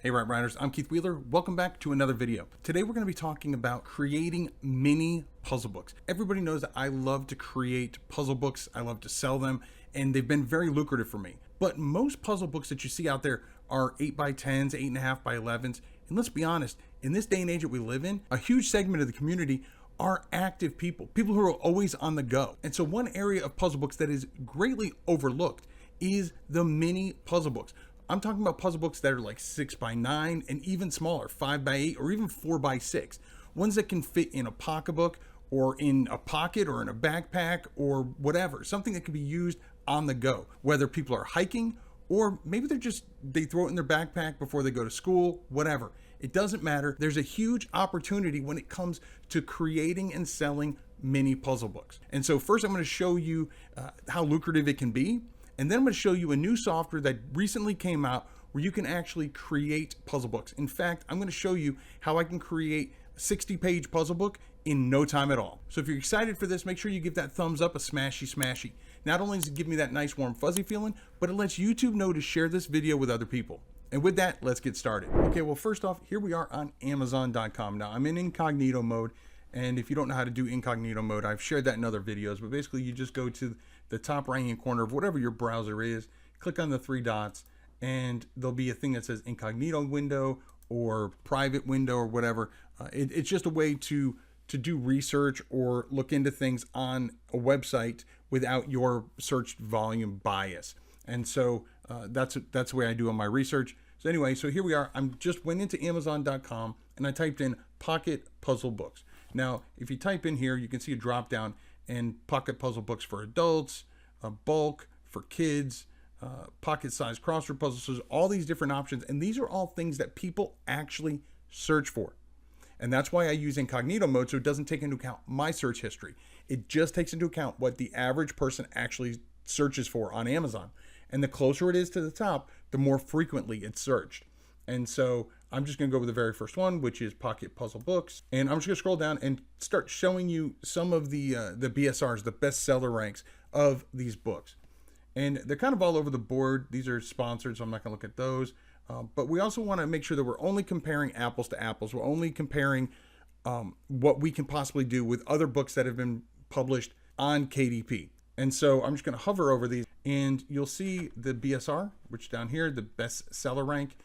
Hey Right Riders, I'm Keith Wheeler. Welcome back to another video. Today we're going to be talking about creating mini puzzle books. Everybody knows that I love to create puzzle books. I love to sell them, and they've been very lucrative for me. But most puzzle books that you see out there are 8x10s, 8.5x11s. And let's be honest, in this day and age that we live in, a huge segment of the community are active people who are always on the go. And so one area of puzzle books that is greatly overlooked is the mini puzzle books. I'm talking about puzzle books that are like 6x9 and even smaller, 5x8 or even 4x6. Ones that can fit in a pocketbook or in a pocket or in a backpack or whatever. Something that can be used on the go, whether people are hiking or maybe they throw it in their backpack before they go to school, whatever. It doesn't matter. There's a huge opportunity when it comes to creating and selling mini puzzle books. And so first I'm going to show you how lucrative it can be. And then I'm going to show you a new software that recently came out where you can actually create puzzle books. In fact, I'm going to show you how I can create a 60-page puzzle book in no time at all. So if you're excited for this, make sure you give that thumbs up a smashy. Not only does it give me that nice warm fuzzy feeling, but it lets YouTube know to share this video with other people. And with that, let's get started. Okay, well, first off, here we are on Amazon.com. Now, I'm in incognito mode. And if you don't know how to do incognito mode, I've shared that in other videos, but basically you just go to the top right hand corner of whatever your browser is, click on the three dots, and there'll be a thing that says incognito window or private window or whatever. It's just a way to do research or look into things on a website without your search volume bias. And so that's the way I do on my research. So anyway, so here we are. I just went into Amazon.com and I typed in pocket puzzle books. Now, if you type in here, you can see a drop down and pocket puzzle books for adults, bulk for kids, pocket sized crossword puzzles. So there's all these different options. And these are all things that people actually search for. And that's why I use incognito mode, so it doesn't take into account my search history. It just takes into account what the average person actually searches for on Amazon. And the closer it is to the top, the more frequently it's searched. And so I'm just going to go with the very first one, which is pocket puzzle books. And I'm just going to scroll down and start showing you some of the BSRs, the bestseller ranks of these books. And they're kind of all over the board. These are sponsored, so I'm not going to look at those. But we also want to make sure that we're only comparing apples to apples. We're only comparing what we can possibly do with other books that have been published on KDP. And so I'm just going to hover over these and you'll see the BSR, which down here, the bestseller rank.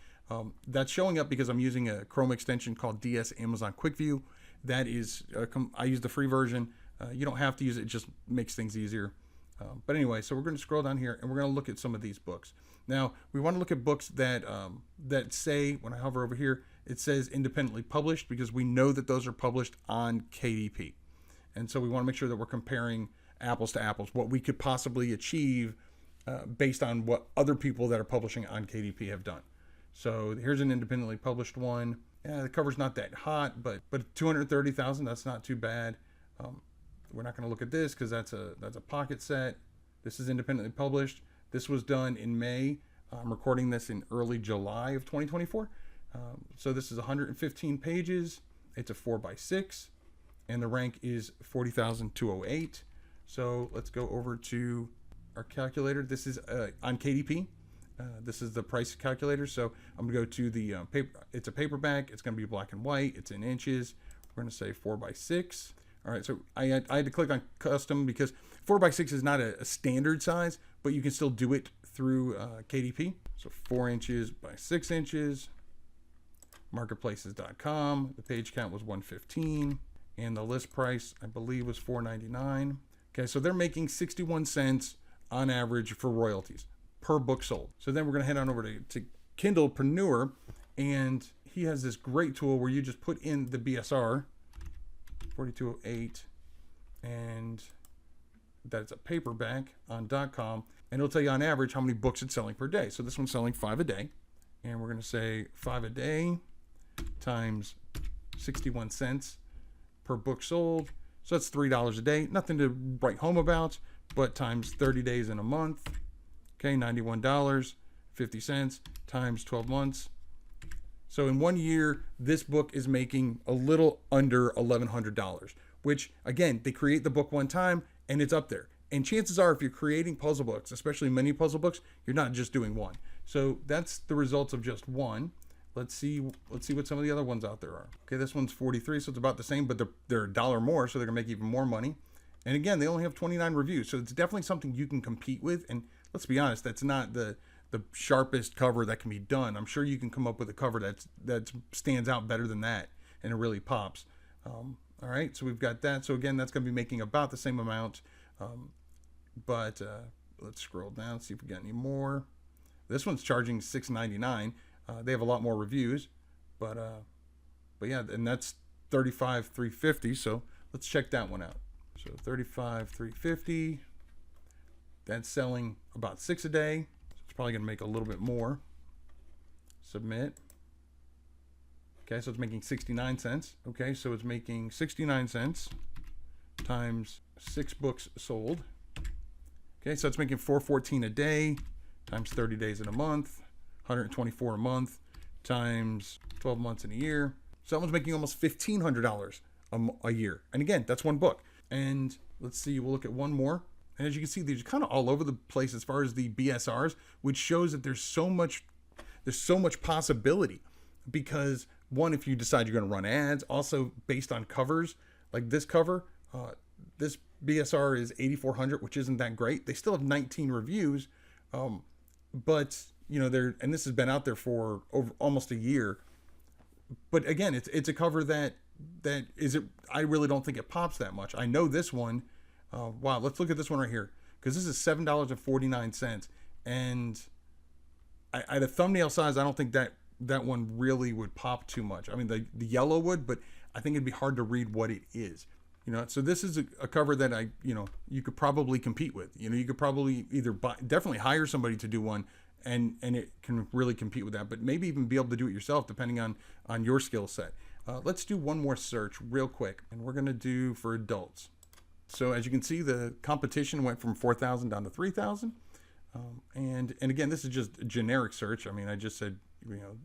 That's showing up because I'm using a Chrome extension called DS Amazon Quick View. That is, I use the free version. You don't have to use it, it just makes things easier. But anyway, so we're going to scroll down here and we're going to look at some of these books. Now, we want to look at books that say, when I hover over here, it says independently published because we know that those are published on KDP. And so we want to make sure that we're comparing apples to apples, what we could possibly achieve based on what other people that are publishing on KDP have done. So here's an independently published one. Yeah, the cover's not that hot, but 230,000, that's not too bad. We're not going to look at this because that's a pocket set. This is independently published. This was done in May. I'm recording this in early July of 2024. So this is 115 pages. It's a 4x6, and the rank is 40,208. So let's go over to our calculator. This is on KDP. This is the price calculator. So I'm gonna go to the paper. It's a paperback. It's gonna be black and white. It's in inches. We're gonna say 4x6. All right. So I had to click on custom because 4x6 is not a standard size, but you can still do it through KDP. So 4 inches by 6 inches. Marketplaces.com. The page count was 115, and the list price I believe was $4.99. Okay. So they're making 61 cents on average for royalties per book sold. So then we're going to head on over to Kindlepreneur, and he has this great tool where you just put in the BSR 4208 and that's a paperback on .com, and it'll tell you on average how many books it's selling per day. So this one's selling 5 a day, and we're going to say 5 a day times 61 cents per book sold. So that's $3 a day. Nothing to write home about, but times 30 days in a month. Okay, $91.50 times 12 months. So in 1 year, this book is making a little under $1,100, which again, they create the book one time and it's up there. And chances are if you're creating puzzle books, especially mini puzzle books, you're not just doing one. So that's the results of just one. let's see what some of the other ones out there are. Okay, this one's 43, so it's about the same, but they're $1 more, so they're gonna make even more money. And again, they only have 29 reviews, so it's definitely something you can compete with. And let's be honest, that's not the sharpest cover that can be done. I'm sure you can come up with a cover that stands out better than that, and it really pops. All right, so we've got that. So again, that's going to be making about the same amount. But let's scroll down, see if we got any more. This one's charging $6.99. They have a lot more reviews, but yeah, and that's $35,350. So let's check that one out. So $35,350. That's selling about 6 a day. So it's probably going to make a little bit more. Submit. Okay, so it's making 69 cents. Okay, so it's making 69 cents times 6 books sold. Okay, so it's making $4.14 a day times 30 days in a month, $124 a month times 12 months in a year. So that one's making almost $1,500 a year. And again, that's one book. And let's see, we'll look at one more. And as you can see, these are kind of all over the place as far as the BSRs, which shows that there's so much possibility. Because one, if you decide you're going to run ads, also based on covers, like this cover, this BSR is 8,400, which isn't that great. They still have 19 reviews, but you know, and this has been out there for over almost a year. But again, it's a cover that I really don't think it pops that much. I know this one. Wow, let's look at this one right here, because this is $7.49, and at a thumbnail size, I don't think that one really would pop too much. I mean, the yellow would, but I think it'd be hard to read what it is. You know, so this is a cover that you could probably compete with. You know, you could probably either definitely hire somebody to do one, and it can really compete with that, but maybe even be able to do it yourself depending on your skill set. Let's do one more search real quick, and we're gonna do for adults. So as you can see, the competition went from 4,000 down to 3,000. And again, this is just a generic search. I mean, I just said,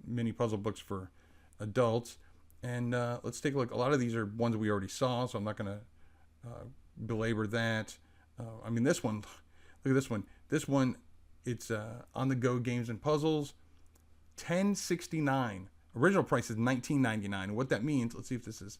mini puzzle books for adults. And let's take a look. A lot of these are ones we already saw, so I'm not going to belabor that. I mean, this one, look at this one. This one, it's on the go games and puzzles, $10.69. Original price is $19.99. What that means, let's see if this is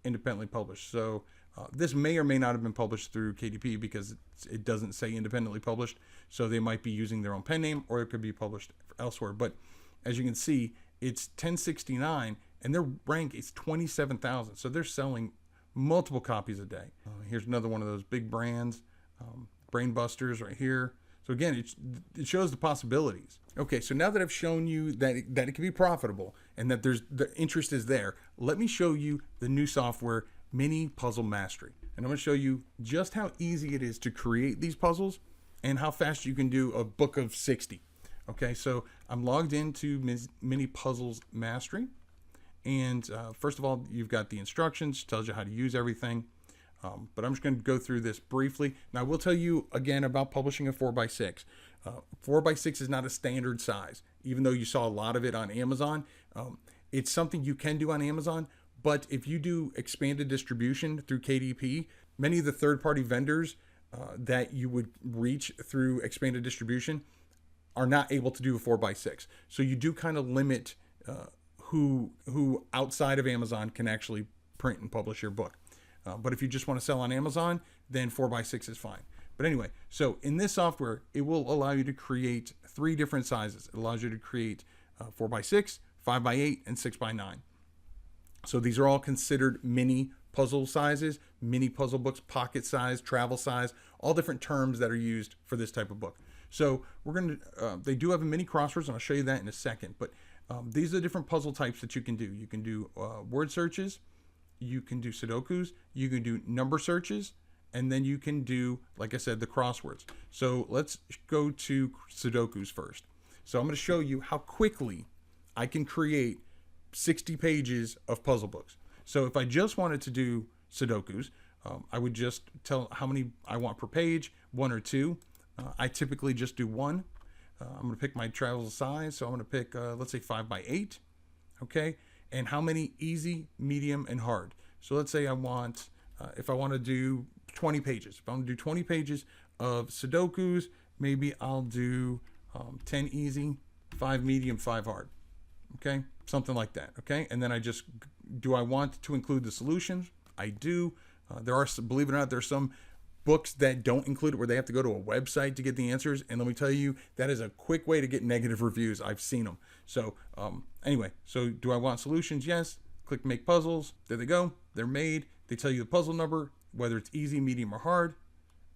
independently published. So this may or may not have been published through KDP because it doesn't say independently published. So they might be using their own pen name, or it could be published elsewhere. But as you can see, it's $10.69, and their rank is 27,000. So they're selling multiple copies a day. Here's another one of those big brands, Brain Busters right here. So again, it shows the possibilities. Okay, so now that I've shown you that it can be profitable and that the interest is there, let me show you the new software, Mini Puzzle Mastery. And I'm going to show you just how easy it is to create these puzzles and how fast you can do a book of 60. Okay, so I'm logged into Mini Puzzles Mastery. And first of all, you've got the instructions, tells you how to use everything. But I'm just going to go through this briefly. Now, I will tell you again about publishing a 4x6. 4x6 is not a standard size, even though you saw a lot of it on Amazon. It's something you can do on Amazon, but if you do expanded distribution through KDP, many of the third-party vendors that you would reach through expanded distribution are not able to do a 4x6. So you do kind of limit who outside of Amazon can actually print and publish your book. But if you just want to sell on Amazon, then 4x6 is fine. But anyway, so in this software, it will allow you to create 3 different sizes. It allows you to create 4x6, 5x8, and 6x9. So these are all considered mini puzzle sizes, mini puzzle books, pocket size, travel size, all different terms that are used for this type of book. So we're going to, they do have a mini crosswords, and I'll show you that in a second. But these are the different puzzle types that you can do. You can do word searches, you can do Sudokus, you can do number searches, and then you can do, like I said, the crosswords. So let's go to Sudokus first. So I'm going to show you how quickly I can create 60 pages of puzzle books. So if I just wanted to do Sudokus, I would just tell how many I want per page, 1 or 2. I typically just do 1. I'm going to pick my travel size. So I'm going to pick, let's say 5x8. Okay. And how many easy, medium, and hard. So let's say I want, if I want to do 20 pages. If I want to do 20 pages of Sudokus, maybe I'll do 10 easy, 5 medium, 5 hard. Okay, something like that. Okay, and then do I want to include the solutions? I do. There are some, believe it or not, there's some books that don't include it where they have to go to a website to get the answers. And let me tell you, that is a quick way to get negative reviews. I've seen them. So anyway, so do I want solutions? Yes. Click make puzzles. There they go. They're made. They tell you the puzzle number, whether it's easy, medium, or hard.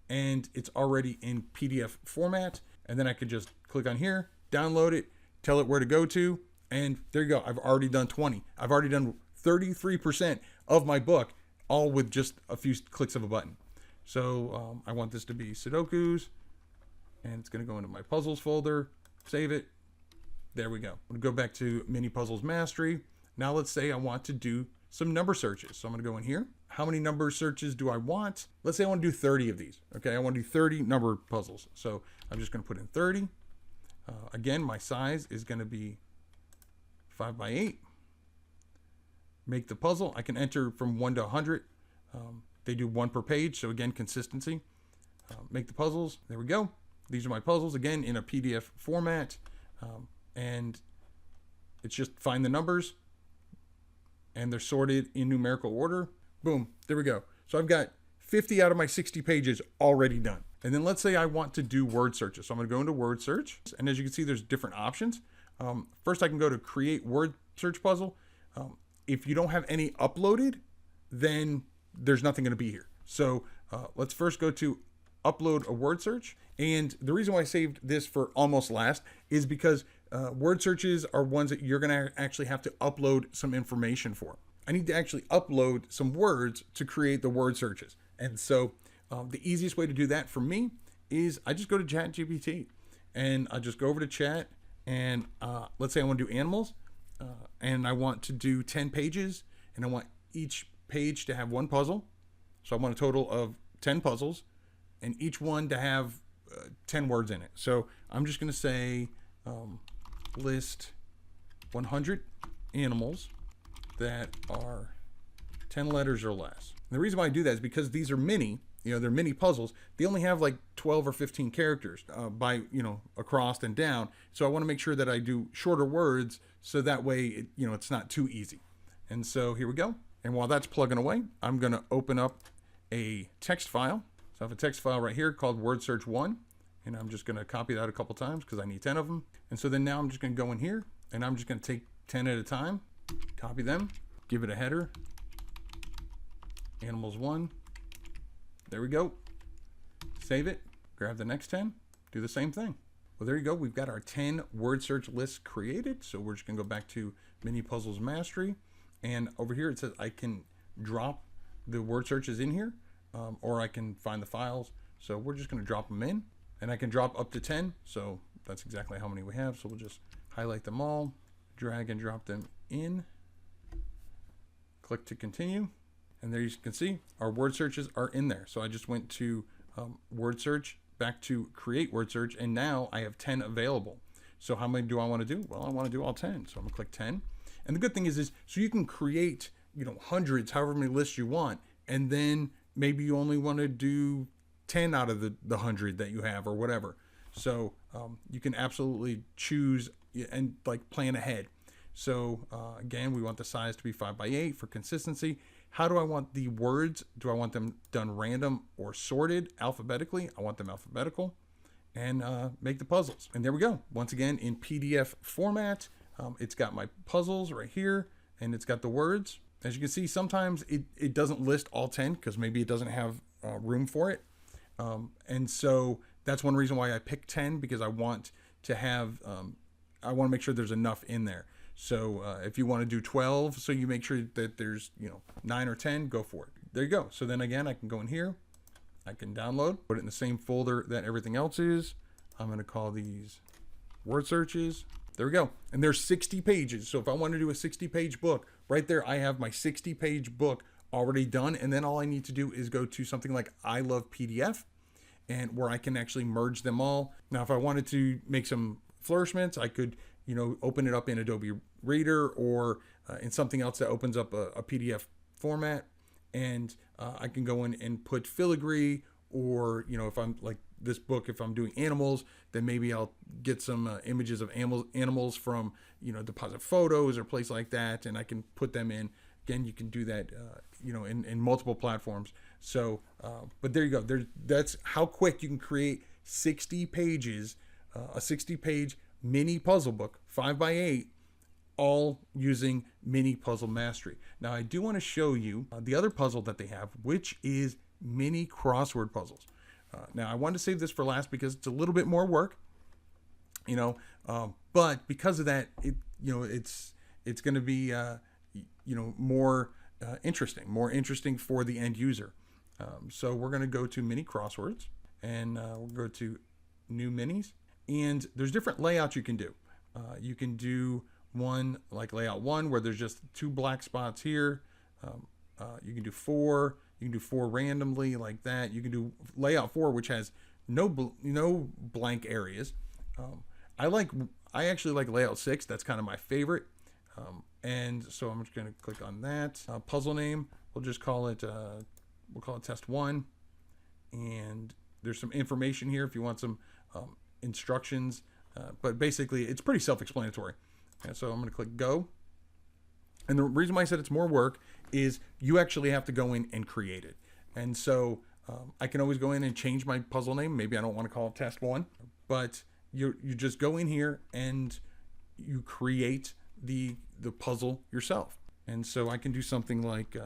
And it's already in PDF format. And then I could just click on here, download it, tell it where to go to. And there you go. I've already done 20. I've already done 33% of my book, all with just a few clicks of a button. So I want this to be Sudokus, and it's going to go into my puzzles folder, save it. There we go. I'm going to go back to Mini Puzzles Mastery. Now let's say I want to do some number searches. So I'm going to go in here. How many number searches do I want? Let's say I want to do 30 of these. Okay, I want to do 30 number puzzles. So I'm just going to put in 30. Again, my size is going to be 5 by 8. Make the puzzle. I can enter from 1 to 100. They do 1 per page, so again, consistency. Make the puzzles. There we go. These are my puzzles, again, in a PDF format. And it's just find the numbers, and they're sorted in numerical order. Boom, there we go. So I've got 50 out of my 60 pages already done. And then let's say I want to do word searches. So I'm going to go into word search. And as you can see, there's different options. First, I can go to create word search puzzle. If you don't have any uploaded, then there's nothing going to be here. So let's first go to upload a word search. And the reason why I saved this for almost last is because word searches are ones that you're going to actually have to upload some information for. I need to actually upload some words to create the word searches. And so the easiest way to do that for me is I just go to ChatGPT, and I just go over to chat, and let's say I want to do animals, and I want to do 10 pages, and I want each page to have 1 puzzle. So I want a total of 10 puzzles, and each one to have 10 words in it. So I'm just going to say list 100 animals that are 10 letters or less. And the reason why I do that is because these are mini, they're mini puzzles. They only have like 12 or 15 characters by, across and down. So I want to make sure that I do shorter words so that way, it's not too easy. And so here we go. And while that's plugging away, I'm going to open up a text file. So I have a text file right here called word search 1. And I'm just going to copy that a couple times because I need 10 of them. And so then now I'm just going to go in here, and I'm just going to take 10 at a time, copy them, give it a header, animals 1. There we go. Save it, grab the next 10, do the same thing. Well, there you go. We've got our 10 word search lists created. So we're just going to go back to Mini Puzzles Mastery. And over here it says I can drop the word searches in here, or I can find the files. So we're just going to drop them in, and I can drop up to 10. So that's exactly how many we have. So we'll just highlight them all, drag and drop them in, click to continue. And there you can see our word searches are in there. So I just went to word search, back to create word search, and now I have 10 available. So how many do I want to do? Well, I want to do all 10. So I'm gonna click 10. And the good thing is so you can create, hundreds, however many lists you want. And then maybe you only want to do 10 out of the 100 that you have or whatever. So you can absolutely choose and plan ahead. So again, we want the size to be 5 by 8 for consistency. How do I want the words? Do I want them done random or sorted alphabetically? I want them alphabetical. And make the puzzles. And there we go. Once again, in PDF format, it's got my puzzles right here, and it's got the words. As you can see, sometimes it doesn't list all 10 because maybe it doesn't have room for it. And so that's one reason why I picked 10, because I want to have, I want to make sure there's enough in there. So if you want to do 12, so you make sure that there's, 9 or 10, go for it. There you go. So then again, I can go in here, I can download, put it in the same folder that everything else is. I'm going to call these word searches. There we go. And there's 60 pages. So if I want to do a 60-page book, right there, I have my 60-page book already done. And then all I need to do is go to something like I Love PDF, and where I can actually merge them all. Now, if I wanted to make some flourishments, I could, open it up in Adobe Reader or in something else that opens up a PDF format. And I can go in and put filigree, or, if I'm this book, if I'm doing animals, then maybe I'll get some images of animals from, deposit photos or place like that, and I can put them in. Again, you can do that, in multiple platforms. So, but there you go. That's how quick you can create 60 pages, a 60-page mini puzzle book, 5x8, all using Mini Puzzle Mastery. Now, I do want to show you the other puzzle that they have, which is mini crossword puzzles. Now, I wanted to save this for last because it's a little bit more work, but because of that, it's going to be, more interesting for the end user. So we're going to go to mini crosswords, and we'll go to new minis, and there's different layouts you can do. You can do one like layout 1 where there's just 2 black spots here. You can do 4. You can do 4 randomly like that. You can do layout 4, which has no blank areas. I actually like layout 6. That's kind of my favorite. And so I'm just going to click on that. Puzzle name, we'll just call it test 1. And there's some information here if you want some instructions. But basically, it's pretty self-explanatory. And so I'm going to click go. And the reason why I said it's more work is you actually have to go in and create it. And so I can always go in and change my puzzle name. Maybe I don't want to call it test 1, but you just go in here and you create the puzzle yourself. And so I can do something like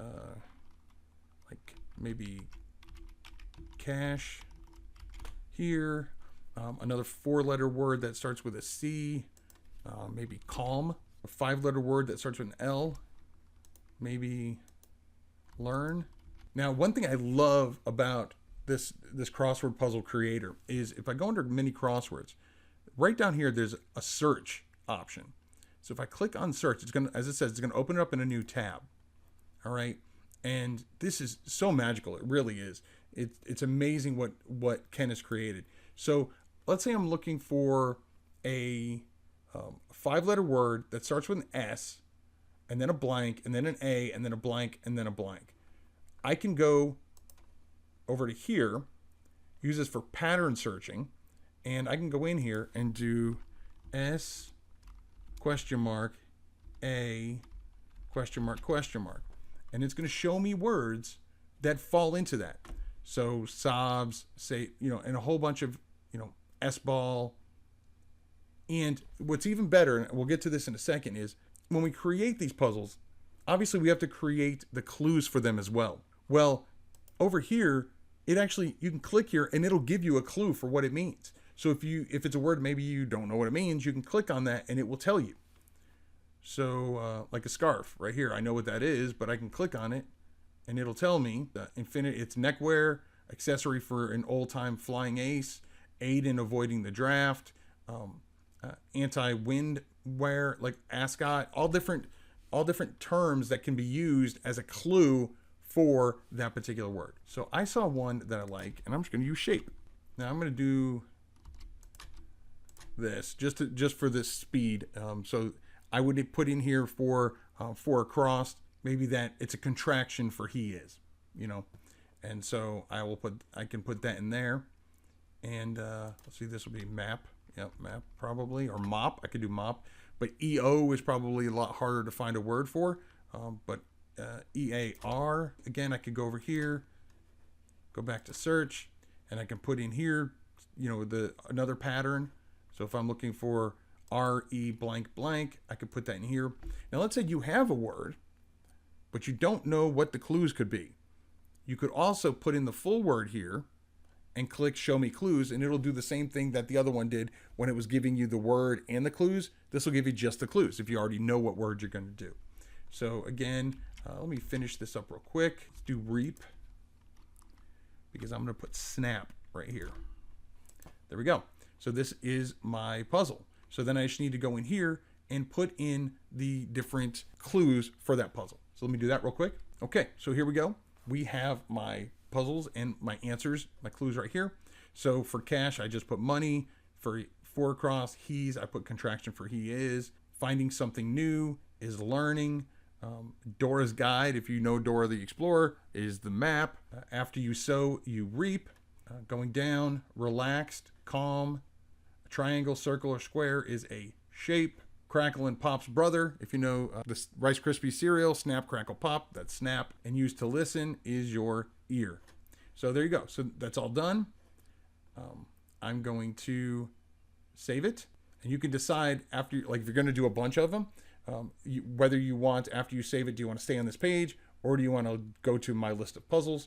maybe cash here, another 4-letter word that starts with a C, maybe calm, a 5-letter word that starts with an L, maybe learn. Now, one thing I love about this crossword puzzle creator is if I go under mini crosswords, right down here there's a search option. So if I click on search, it's going to, as it says, it's going to open it up in a new tab. All right. And this is so magical. It really is. It's amazing what Ken has created. So let's say I'm looking for a 5-letter word that starts with an S, and then a blank, and then an A, and then a blank, and then a blank. I can go over to here, use this for pattern searching, and I can go in here and do S question mark A question mark question mark, and it's going to show me words that fall into that. So sobs, say, and a whole bunch of, S-ball. And what's even better, and we'll get to this in a second, is when we create these puzzles, obviously we have to create the clues for them as well. Well, over here, you can click here and it'll give you a clue for what it means. So if it's a word maybe you don't know what it means, you can click on that and it will tell you. So like a scarf right here, I know what that is, but I can click on it and it'll tell me that it's neckwear, accessory for an old-time flying ace, aid in avoiding the draft, anti-wind wear, like ascot, all different terms that can be used as a clue for that particular word. So I saw one that I like, and I'm just going to use shape. Now I'm going to do this just for this speed. So I would put in here for across, maybe that it's a contraction for he is, and so I can put that in there. And let's see, this will be map. Yep, map probably, or mop. I could do mop, but EO is probably a lot harder to find a word for. But EAR, again, I could go over here, go back to search, and I can put in here, another pattern. So if I'm looking for RE blank blank, I could put that in here. Now let's say you have a word, but you don't know what the clues could be. You could also put in the full word here and click show me clues, and it'll do the same thing that the other one did when it was giving you the word and the clues. This will give you just the clues if you already know what word you're going to do. So again, let me finish this up real quick. Let's do reap, because I'm going to put snap right here. There we go. So this is my puzzle. So then I just need to go in here and put in the different clues for that puzzle. So let me do that real quick. Okay, so here we go. We have my puzzles and my answers, my clues right here. So for cash, I just put money. For across, he's, I put contraction for he is. Finding something new is learning. Dora's guide, if you know Dora the Explorer, is the map. After you sow, you reap. Going down, relaxed, calm. A triangle, circle, or square is a shape. Crackle and Pop's brother, if you know the Rice Krispie cereal, snap, crackle, pop, that's snap. And used to listen is your ear. So there you go. So that's all done. I'm going to save it. And you can decide after, like if you're going to do a bunch of them, whether you want, after you save it, do you want to stay on this page or do you want to go to my list of puzzles?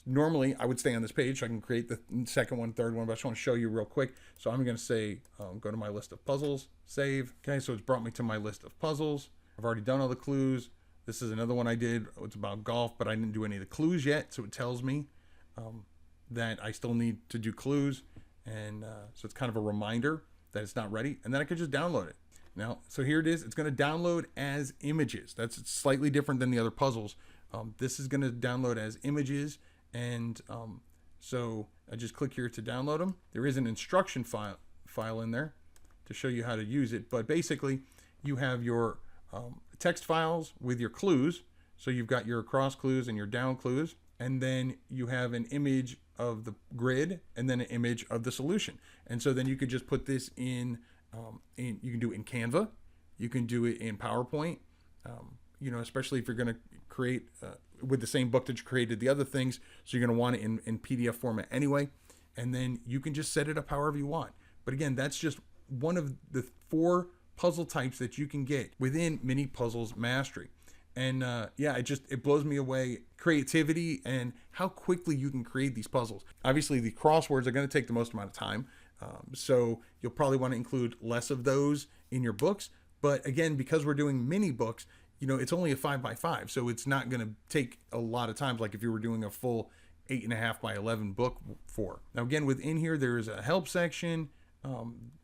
Normally I would stay on this page so I can create the second one, third one, but I just want to show you real quick. So I'm going to say, go to my list of puzzles, save. Okay, so it's brought me to my list of puzzles. I've already done all the clues. This is another one I did. It's about golf, but I didn't do any of the clues yet. So it tells me that I still need to do clues. And so it's kind of a reminder that it's not ready. And then I could just download it. Now, so here it is. It's going to download as images. That's slightly different than the other puzzles. This is going to download as images. And so I just click here to download them. There is an instruction file in there to show you how to use it. But basically, you have your text files with your clues. So you've got your across clues and your down clues. And then you have an image of the grid and then an image of the solution. And so then you could just put this in you can do it in Canva. You can do it in PowerPoint. You know, especially if you're going to create with the same book that you created the other things. So you're going to want it in PDF format anyway. And then you can just set it up however you want. But again, that's just one of the 4 puzzle types that you can get within Mini Puzzles Mastery. And yeah, it blows me away, creativity and how quickly you can create these puzzles. Obviously, the crosswords are going to take the most amount of time. So you'll probably want to include less of those in your books. But again, because we're doing mini books, you know, it's only a 5x5. So it's not going to take a lot of time, like if you were doing a full 8.5 by 11 book for. Now, again, within here, there is a help section.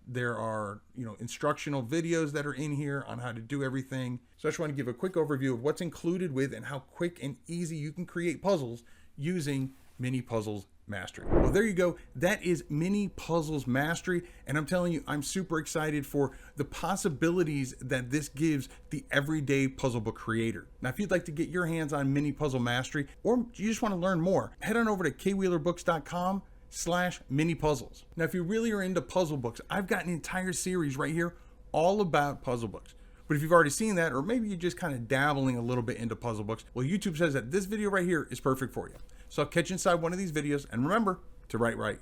There are, you know, instructional videos that are in here on how to do everything. So I just want to give a quick overview of what's included with and how quick and easy you can create puzzles using Mini Puzzles Mastery. Well, there you go. That is Mini Puzzles Mastery. And I'm telling you, I'm super excited for the possibilities that this gives the everyday puzzle book creator. Now, if you'd like to get your hands on Mini Puzzle Mastery, or you just want to learn more, head on over to kwheelerbooks.com/mini puzzles. Now, if you really are into puzzle books, I've got an entire series right here all about puzzle books. But if you've already seen that, or maybe you're just kind of dabbling a little bit into puzzle books, well, YouTube says that this video right here is perfect for you. So I'll catch you inside one of these videos, and remember to write right.